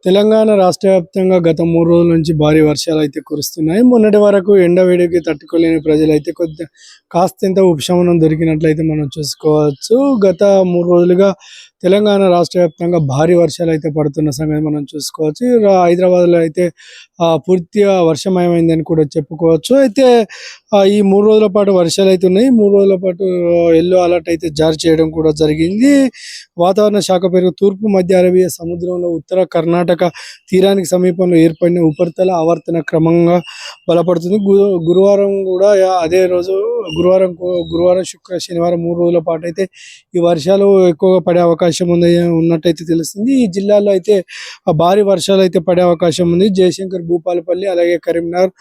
తెలంగాణ రాష్ట్ర వ్యాప్తంగా గత 3 రోజుల నుంచి భారీ వర్షాలైతే కురుస్తున్నాయి. మొన్నటి వరకు ఎండ వేడికి తట్టుకోలేని ప్రజలైతే కాస్తంత ఉపశమనం దొరికినట్లయితే మనం చూసుకోవచ్చు. గత 3 రోజులుగా తెలంగాణ రాష్ట్ర వ్యాప్తంగా భారీ వర్షాలైతే పడుతున్న సంగతి మనం చూసుకోవచ్చు. హైదరాబాద్‌లో అయితే పూర్తిగా వర్షమయమైందని కూడా చెప్పుకోవచ్చు. అయితే ఈ 3 రోజుల పాటు వర్షాలైతే ఉన్నాయి. 3 రోజుల పాటు యెల్లో అలర్ట్ అయితే జారీ చేయడం కూడా జరిగింది. వాతావరణ శాఖ పేరు తూర్పు మధ్య అరేబియా సముద్రంలో ఉత్తర కర్ణాటక తీరానికి సమీపంలో ఏర్పడిన ఉపరితల ఆవర్తన క్రమంగా బలపడుతుంది. గురువారం కూడా అదే రోజు గురువారం, శుక్ర, శనివారం 3 రోజుల పాటు అయితే ఈ వర్షాలు ఎక్కువగా పడే అవకాశం ఉన్నట్టయితే తెలుస్తుంది. ఈ జిల్లాలో అయితే భారీ వర్షాలు అయితే పడే అవకాశం ఉంది. జయశంకర్, భూపాలపల్లి, అలాగే కరీంనగర్,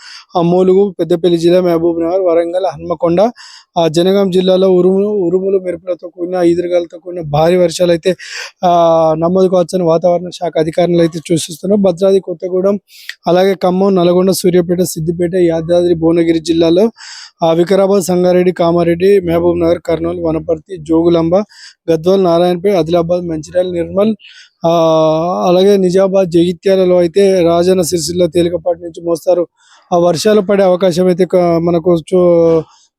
ములుగు, పెద్దపల్లి జిల్లా, మహబూబ్నగర్, వరంగల్, హన్మకొండ, జనగాం జిల్లాలో ఉరుములు మెరుపులతో కూడిన ఈదురుగాలతో కూడిన భారీ వర్షాలు అయితే నమోదు కావచ్చని వాతావరణ శాఖ అధికారులు అయితే సూచిస్తున్నారు. భద్రాద్రి కొత్తగూడెం, అలాగే ఖమ్మం, నల్గొండ, సూర్యాపేట, సిద్దిపేట, యాదాద్రి, భువనగిరి జిల్లాలో, వికారాబాద్, సంగారెడ్డి, కామారెడ్డి, మహబూబ్ నగర్, కర్నూలు, వనపర్తి, జోగులాంబ, గద్వాల్, నారాయణపేట, ఆదిలాబాద్, మంచిర్యాల, నిర్మల్, అలాగే నిజామాబాద్, జగిత్యాలలో అయితే రాజన్న సిరిసిల్ల తేలికపాటి నుంచి మోస్తారు వర్షాలు పడే అవకాశం అయితే మనకు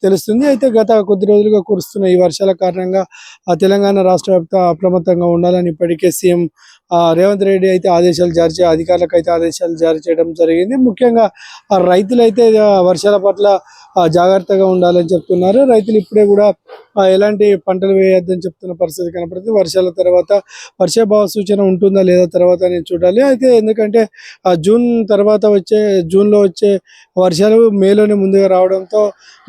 తెలుస్తుంది. అయితే గత కొద్ది రోజులుగా కురుస్తున్న ఈ వర్షాల కారణంగా తెలంగాణ రాష్ట్ర వ్యాప్తంగా అప్రమత్తంగా ఉండాలని ఇప్పటికే సీఎం రేవంత్ రెడ్డి అయితే అధికారులకు అయితే ఆదేశాలు జారీ చేయడం జరిగింది. ముఖ్యంగా రైతులైతే వర్షాల పట్ల జాగ్రత్తగా ఉండాలని చెప్తున్నారు. రైతులు ఇప్పుడే కూడా ఎలాంటి పంటలు వేయొద్దని చెప్తున్న పరిస్థితి కనపడుతుంది. వర్షాల తర్వాత వర్షాభావ సూచన ఉంటుందా లేదా తర్వాత నేను చూడాలి. అయితే ఎందుకంటే జూన్లో వచ్చే వర్షాలు మేలోనే ముందుగా రావడంతో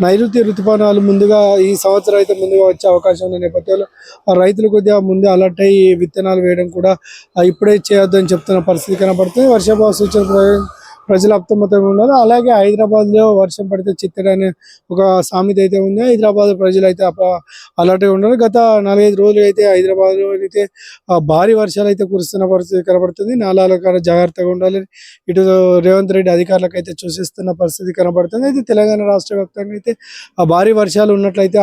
నైరుతి ఋతుపవనాలు ముందుగా ఈ సంవత్సరం అయితే ముందుగా వచ్చే అవకాశం ఉన్న నేపథ్యంలో రైతులు కొద్దిగా ముందే అలర్ట్ అయ్యి విత్తనాలు వేయడం కూడా ఇప్పుడే చేయొద్దని చెప్తున్న పరిస్థితి కనపడుతుంది. వర్షాభావ సూచన ప్రజలు అప్రమత్తంగా ఉన్నారు. అలాగే హైదరాబాద్లో వర్షం పడితే చిత్తడి ఒక సామెత అయితే ఉంది. హైదరాబాద్ ప్రజలు అయితే అలర్ట్గా ఉన్నారు. గత 4-5 రోజులు అయితే హైదరాబాద్లో అయితే భారీ వర్షాలు అయితే కురుస్తున్న పరిస్థితి కనబడుతుంది. నాలాల జాగ్రత్తగా ఉండాలని ఇటు రేవంత్ రెడ్డి అధికారులకు అయితే సూచిస్తున్న పరిస్థితి కనబడుతుంది. అయితే తెలంగాణ రాష్ట్ర వ్యాప్తంగా అయితే భారీ వర్షాలు ఉన్నట్లయితే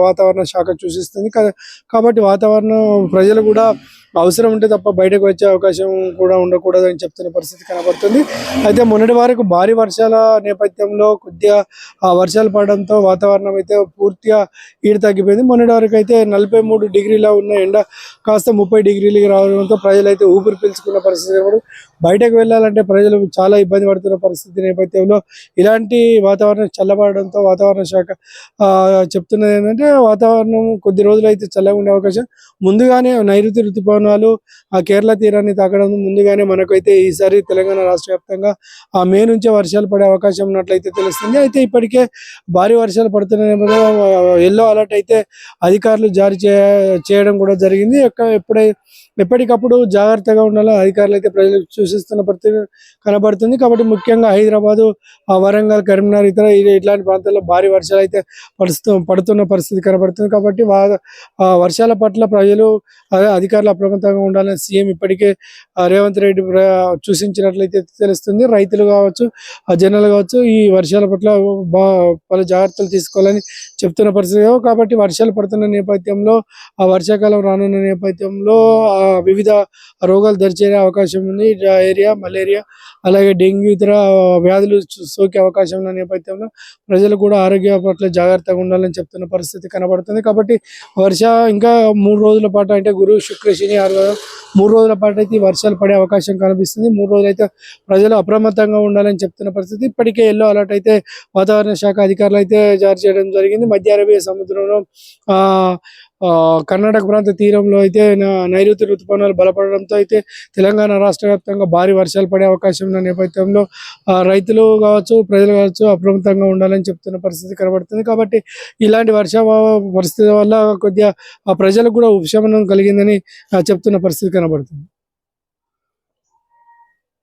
వాతావరణ శాఖ సూచిస్తుంది. కాబట్టి వాతావరణం ప్రజలు కూడా అవసరం ఉంటే తప్ప బయటకు వచ్చే అవకాశం కూడా ఉండకూడదని చెప్తున్న పరిస్థితి కనబడుతుంది. అయితే మొన్నటి వరకు భారీ వర్షాల నేపథ్యంలో కొద్దిగా వర్షాలు పడడంతో వాతావరణం అయితే పూర్తిగా హీట్ తగ్గిపోయింది. మొన్నటి వరకు అయితే 43 డిగ్రీల ఉన్న ఎండ కాస్త 30 డిగ్రీలకి రావడంతో ప్రజలైతే ఊపిరి పీల్చుకున్న పరిస్థితి కనబడు. బయటకు వెళ్ళాలంటే ప్రజలు చాలా ఇబ్బంది పడుతున్న పరిస్థితి నేపథ్యంలో ఇలాంటి వాతావరణం చల్లబడడంతో వాతావరణ శాఖ చెప్తున్నది ఏంటంటే వాతావరణం కొద్ది రోజులు అయితే చల్లగా ఉండే అవకాశం ముందుగానే నైరుతి ఋతుపవనాలు కేరళ తీరాన్ని తాకడం ముందుగానే మనకైతే ఈసారి తెలంగాణ రాష్ట్ర వ్యాప్తంగా మే నుంచే వర్షాలు పడే అవకాశం ఉన్నట్లయితే తెలుస్తుంది. అయితే ఇప్పటికే భారీ వర్షాలు పడుతున్న నేపథ్యంలో ఎల్లో అలర్ట్ అయితే అధికారులు జారీ చేయడం కూడా జరిగింది. ఎప్పటికప్పుడు జాగ్రత్తగా ఉండాలని అధికారులు అయితే ప్రజలకు సూచిస్తున్న పరిస్థితి కనబడుతుంది. కాబట్టి ముఖ్యంగా హైదరాబాదు, వరంగల్, కరీంనగర్ ఇట్లాంటి ప్రాంతాల్లో భారీ వర్షాలు అయితే పడుతున్న పరిస్థితి కనబడుతుంది. కాబట్టి వర్షాల పట్ల ప్రజలు అధికారులు అప్రమత్తంగా ఉండాలని సీఎం ఇప్పటికే రేవంత్ రెడ్డి సూచించినట్లయితే తెలుస్తుంది. రైతులు కావచ్చు, జనాలు కావచ్చు ఈ వర్షాల పట్ల పలు జాగ్రత్తలు తీసుకోవాలని చెప్తున్న పరిస్థితి. కాబట్టి వర్షాలు పడుతున్న నేపథ్యంలో వర్షాకాలం రానున్న నేపథ్యంలో వివిధ రోగాలు దరిచేరే అవకాశం ఉంది. డయేరియా, మలేరియా, అలాగే డెంగ్యూ ఇతర వ్యాధులు సోకే అవకాశం ఉన్న నేపథ్యంలో ప్రజలు కూడా ఆరోగ్య పట్ల జాగ్రత్తగా ఉండాలని చెప్తున్న పరిస్థితి కనబడుతుంది. కాబట్టి ఇంకా 3 రోజుల పాటు అంటే గురు, శుక్ర, శని, ఆదివారం 3 రోజుల పాటు అయితే వర్షాలు పడే అవకాశం కనిపిస్తుంది. 3 రోజులు అయితే ప్రజలు అప్రమత్తంగా ఉండాలని చెప్తున్న పరిస్థితి. ఇప్పటికే ఎల్లో అలర్ట్ అయితే వాతావరణ శాఖ అధికారులు అయితే జారీ చేయడం జరిగింది. మధ్య అరేబియా సముద్రంలో కర్ణాటక ప్రాంత తీరంలో అయితే నైరుతి ఋతుపవనాలు బలపడడంతో అయితే తెలంగాణ రాష్ట్ర వ్యాప్తంగా భారీ వర్షాలు పడే అవకాశం ఉన్న నేపథ్యంలో రైతులు కావచ్చు, ప్రజలు కావచ్చు అప్రమత్తంగా ఉండాలని చెప్తున్న పరిస్థితి కనబడుతుంది. కాబట్టి ఇలాంటి పరిస్థితి వల్ల కొద్దిగా ప్రజలకు కూడా ఉపశమనం కలిగిందని చెప్తున్న పరిస్థితి కనబడుతుంది.